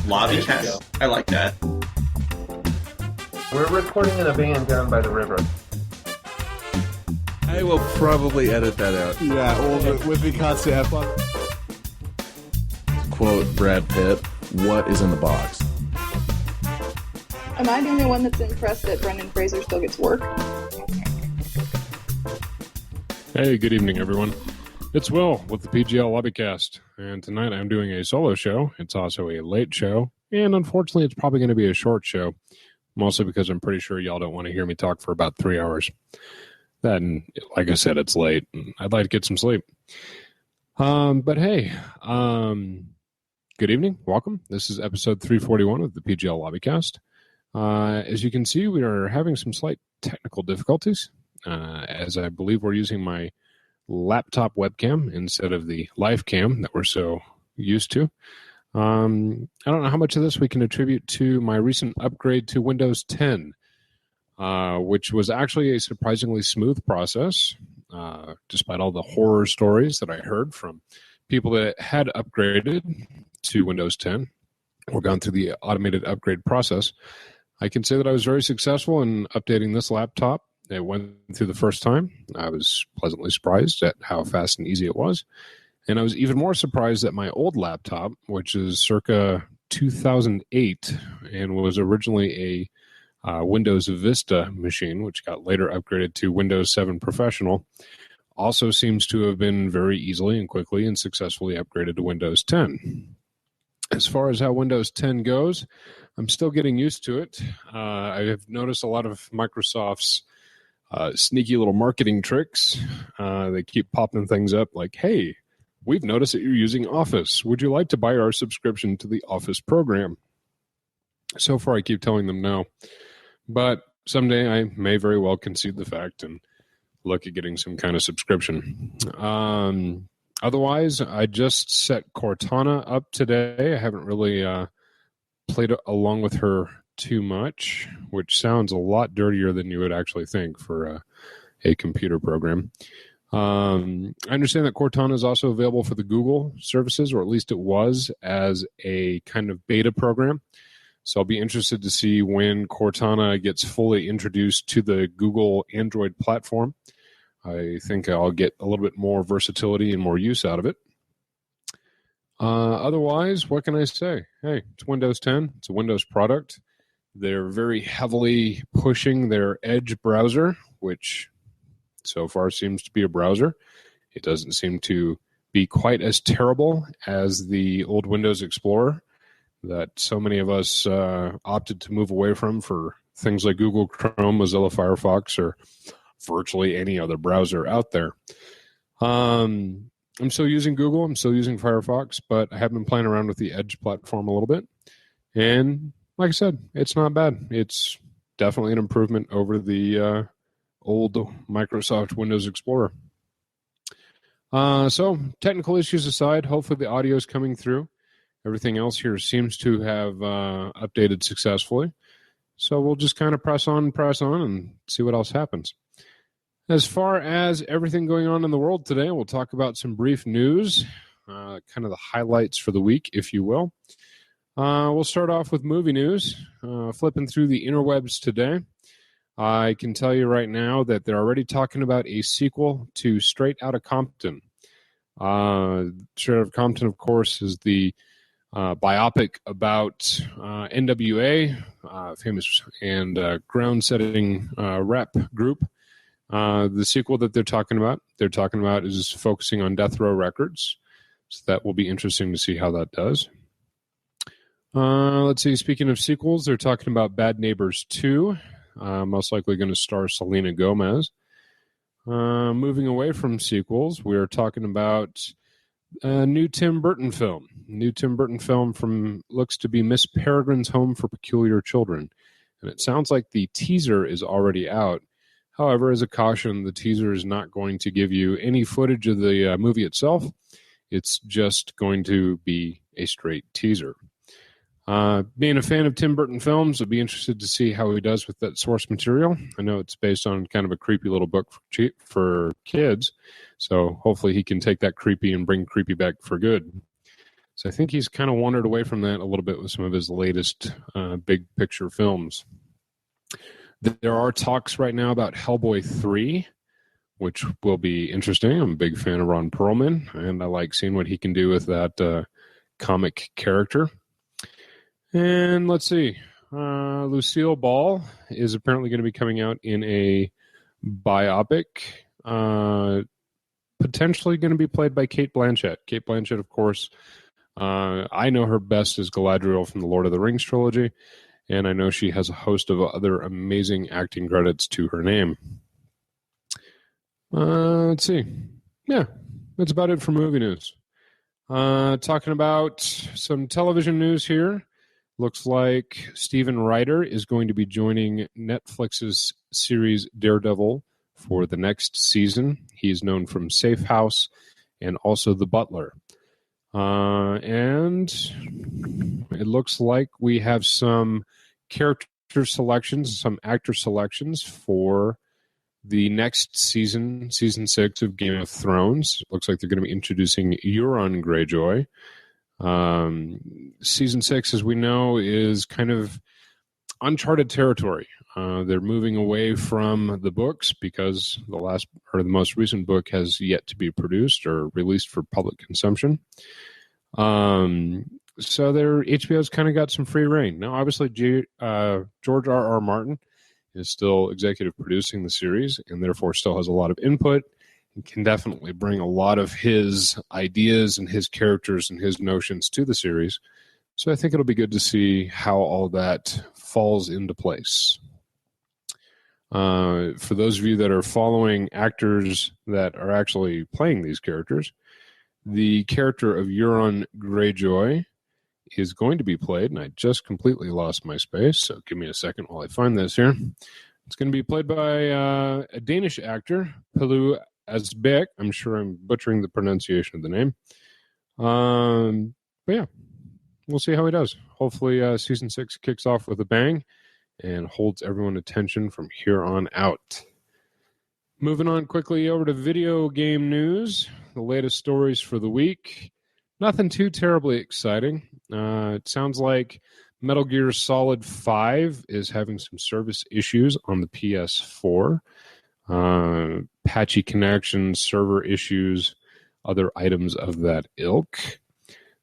Lobbycast. I like that. We're recording in a van down by the river. I will probably edit that out. Yeah, well, with me constant have fun. Quote Brad Pitt, what is in the box? Am I the only one that's impressed that Brendan Fraser still gets work? Hey, good evening, everyone. It's Will with the PGL Lobbycast, and tonight I'm doing a solo show. It's also a late show, and unfortunately it's probably going to be a short show, mostly because I'm pretty sure y'all don't want to hear me talk for about 3 hours. Then, like I said, it's late, and I'd like to get some sleep. But hey, good evening, welcome. This is episode 341 of the PGL Lobbycast. As you can see, we are having some slight technical difficulties, as I believe we're using my laptop webcam instead of the live cam that we're so used to. I don't know how much of this we can attribute to my recent upgrade to Windows 10, which was actually a surprisingly smooth process, despite all the horror stories that I heard from people that had upgraded to Windows 10 or gone through the automated upgrade process. I can say that I was very successful in updating this laptop. It went through the first time. I was pleasantly surprised at how fast and easy it was. And I was even more surprised that my old laptop, which is circa 2008 and was originally a Windows Vista machine, which got later upgraded to Windows 7 Professional, also seems to have been very easily and quickly and successfully upgraded to Windows 10. As far as how Windows 10 goes, I'm still getting used to it. I have noticed a lot of Microsoft's sneaky little marketing tricks. They keep popping things up like, hey, we've noticed that you're using Office. Would you like to buy our subscription to the Office program? So far, I keep telling them no. But someday I may very well concede the fact and look at getting some kind of subscription. Otherwise, I just set Cortana up today. I haven't really played along with her too much, which sounds a lot dirtier than you would actually think for a computer program. I understand that Cortana is also available for the Google services, or at least it was, as a kind of beta program. So I'll be interested to see when Cortana gets fully introduced to the Google Android platform. I think I'll get a little bit more versatility and more use out of it. Otherwise, what can I say? Hey, it's Windows 10. It's a Windows product. They're very heavily pushing their Edge browser, which so far seems to be a browser. It doesn't seem to be quite as terrible as the old Windows Explorer that so many of us opted to move away from for things like Google Chrome, Mozilla Firefox, or virtually any other browser out there. I'm still using Google. I'm still using Firefox, but I have been playing around with the Edge platform a little bit. And like I said, it's not bad. It's definitely an improvement over the old Microsoft Windows Explorer. So technical issues aside, hopefully the audio is coming through. Everything else here seems to have updated successfully. So we'll just kind of press on and see what else happens. As far as everything going on in the world today, we'll talk about some brief news, kind of the highlights for the week, if you will. We'll start off with movie news. Flipping through the interwebs today, I can tell you right now that they're already talking about a sequel to Straight Outta Compton. Straight Outta Compton, of course, is the biopic about NWA, famous and ground-setting rap group. The sequel that they're talking about is focusing on Death Row Records. So that will be interesting to see how that does. Let's see, speaking of sequels, they're talking about Bad Neighbors 2, most likely going to star Selena Gomez. Moving away from sequels, we are talking about a new Tim Burton film. New Tim Burton film from looks to be Miss Peregrine's Home for Peculiar Children. And it sounds like the teaser is already out. However, as a caution, the teaser is not going to give you any footage of the movie itself. It's just going to be a straight teaser. Being a fan of Tim Burton films, I'd be interested to see how he does with that source material. I know it's based on kind of a creepy little book for kids, so hopefully he can take that creepy and bring creepy back for good. So I think he's kind of wandered away from that a little bit with some of his latest big picture films. There are talks right now about Hellboy 3, which will be interesting. I'm a big fan of Ron Perlman, and I like seeing what he can do with that comic character. And let's see. Lucille Ball is apparently going to be coming out in a biopic, potentially going to be played by Cate Blanchett. Cate Blanchett, of course, I know her best as Galadriel from the Lord of the Rings trilogy, and I know she has a host of other amazing acting credits to her name. Let's see. Yeah, that's about it for movie news. Talking about some television news here. Looks like Steven Ryder is going to be joining Netflix's series Daredevil for the next season. He's known from Safe House and also The Butler. And it looks like we have some character selections, some actor selections for the next season, season 6 of Game of Thrones. It looks like they're going to be introducing Euron Greyjoy. Season 6, as we know, is kind of uncharted territory. They're moving away from the books because the most recent book has yet to be produced or released for public consumption. So HBO's kind of got some free reign. Now, obviously, George R.R. Martin is still executive producing the series and therefore still has a lot of input and can definitely bring a lot of his ideas and his characters and his notions to the series. So I think it'll be good to see how all that falls into place. For those of you that are following actors that are actually playing these characters, the character of Euron Greyjoy is going to be played, and I just completely lost my space, so give me a second while I find this here. It's going to be played by a Danish actor, Pelu Asbæk. I'm sure I'm butchering the pronunciation of the name. But yeah, we'll see how he does. Hopefully season 6 kicks off with a bang and holds everyone's attention from here on out. Moving on quickly over to video game news, the latest stories for the week. Nothing too terribly exciting. It sounds like Metal Gear Solid 5 is having some service issues on the PS4. Patchy connections, server issues, other items of that ilk.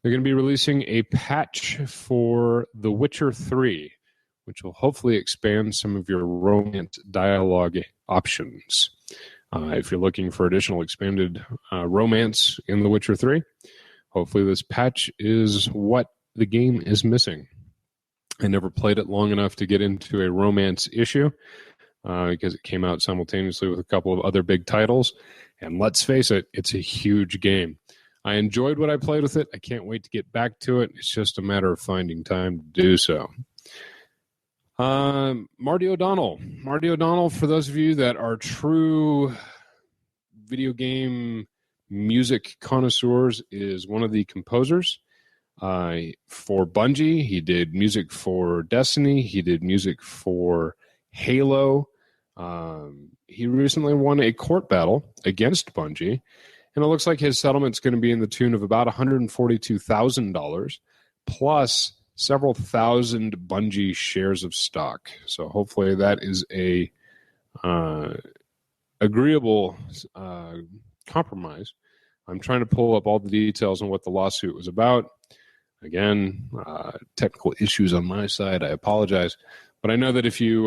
They're going to be releasing a patch for The Witcher 3, which will hopefully expand some of your romance dialogue options. If you're looking for additional expanded romance in The Witcher 3, hopefully this patch is what the game is missing. I never played it long enough to get into a romance issue because it came out simultaneously with a couple of other big titles. And let's face it, it's a huge game. I enjoyed what I played with it. I can't wait to get back to it. It's just a matter of finding time to do so. Marty O'Donnell. Marty O'Donnell, for those of you that are true video game music connoisseurs, is one of the composers for Bungie. He did music for Destiny. He did music for Halo. He recently won a court battle against Bungie, and it looks like his settlement's going to be in the tune of about $142,000 plus several thousand Bungie shares of stock. So hopefully that is a agreeable compromise. I'm trying to pull up all the details on what the lawsuit was about. Again, technical issues on my side. I apologize. But I know that if you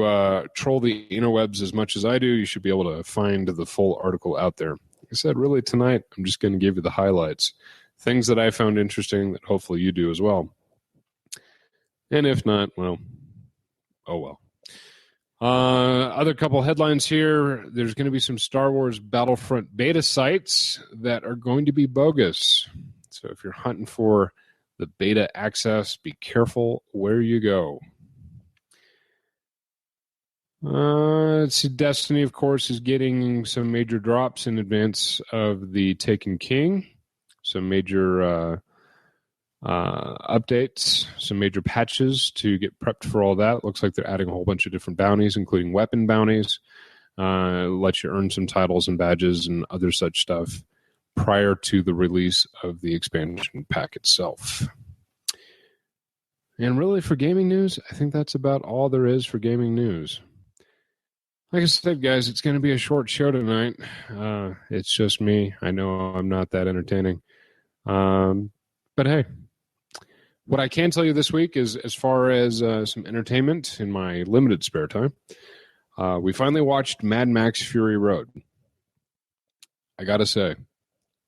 troll the interwebs as much as I do, you should be able to find the full article out there. Like I said, really tonight, I'm just going to give you the highlights. Things that I found interesting that hopefully you do as well. And if not, well, oh well. Other couple headlines here. There's going to be some Star Wars Battlefront beta sites that are going to be bogus. So if you're hunting for the beta access, be careful where you go. Let's see, Destiny, of course, is getting some major drops in advance of the Taken King. Some major updates, some major patches to get prepped for all that. Looks like they're adding a whole bunch of different bounties, including weapon bounties. Let you earn some titles and badges and other such stuff prior to the release of the expansion pack itself. And really, for gaming news, I think that's about all there is for gaming news. Like I said, guys, it's going to be a short show tonight. It's just me. I know I'm not that entertaining. But hey, what I can tell you this week is, as far as some entertainment in my limited spare time, we finally watched Mad Max Fury Road. I got to say,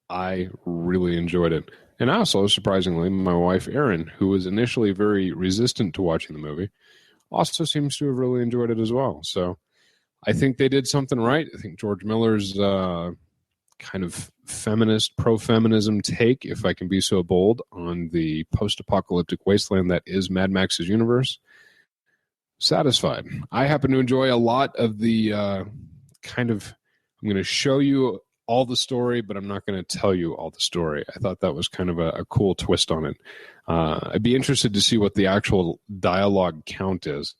I really enjoyed it. And also, surprisingly, my wife, Erin, who was initially very resistant to watching the movie, also seems to have really enjoyed it as well. So I think they did something right. I think George Miller's kind of feminist, pro-feminism take, if I can be so bold, on the post-apocalyptic wasteland that is Mad Max's universe, satisfied. I happen to enjoy a lot of the I'm going to show you all the story, but I'm not going to tell you all the story. I thought that was kind of a cool twist on it. I'd be interested to see what the actual dialogue count is.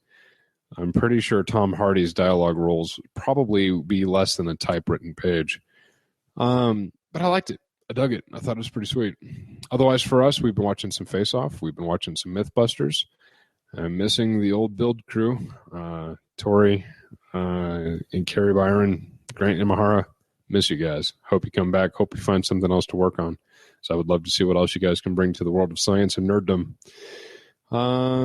I'm pretty sure Tom Hardy's dialogue rolls probably be less than a typewritten page. But I liked it. I dug it. I thought it was pretty sweet. Otherwise, for us, we've been watching some Face Off. We've been watching some Mythbusters. I'm missing the old build crew, Tori and Carrie Byron, Grant Imahara. Miss you guys. Hope you come back. Hope you find something else to work on. So I would love to see what else you guys can bring to the world of science and nerddom.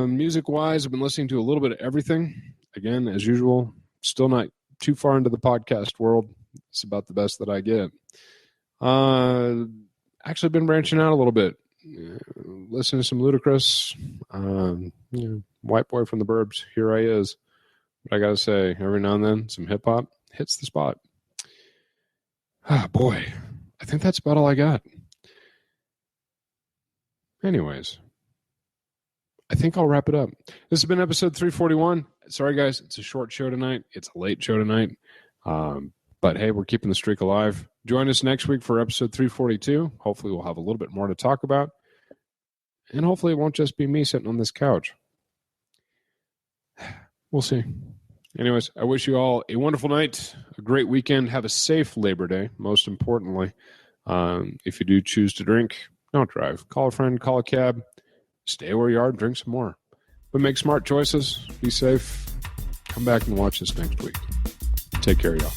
Music-wise, I've been listening to a little bit of everything. Again, as usual, still not too far into the podcast world. It's about the best that I get. Actually been branching out a little bit. Listening to some Ludacris. White boy from the burbs. Here I is. But I got to say, every now and then, some hip-hop hits the spot. Ah, boy. I think that's about all I got. Anyways, I think I'll wrap it up. This has been episode 341. Sorry, guys. It's a short show tonight. It's a late show tonight. But, hey, we're keeping the streak alive. Join us next week for episode 342. Hopefully we'll have a little bit more to talk about. And hopefully it won't just be me sitting on this couch. We'll see. Anyways, I wish you all a wonderful night, a great weekend. Have a safe Labor Day, most importantly. If you do choose to drink, don't drive. Call a friend, call a cab. Stay where you are, drink some more. But make smart choices. Be safe. Come back and watch us next week. Take care, y'all.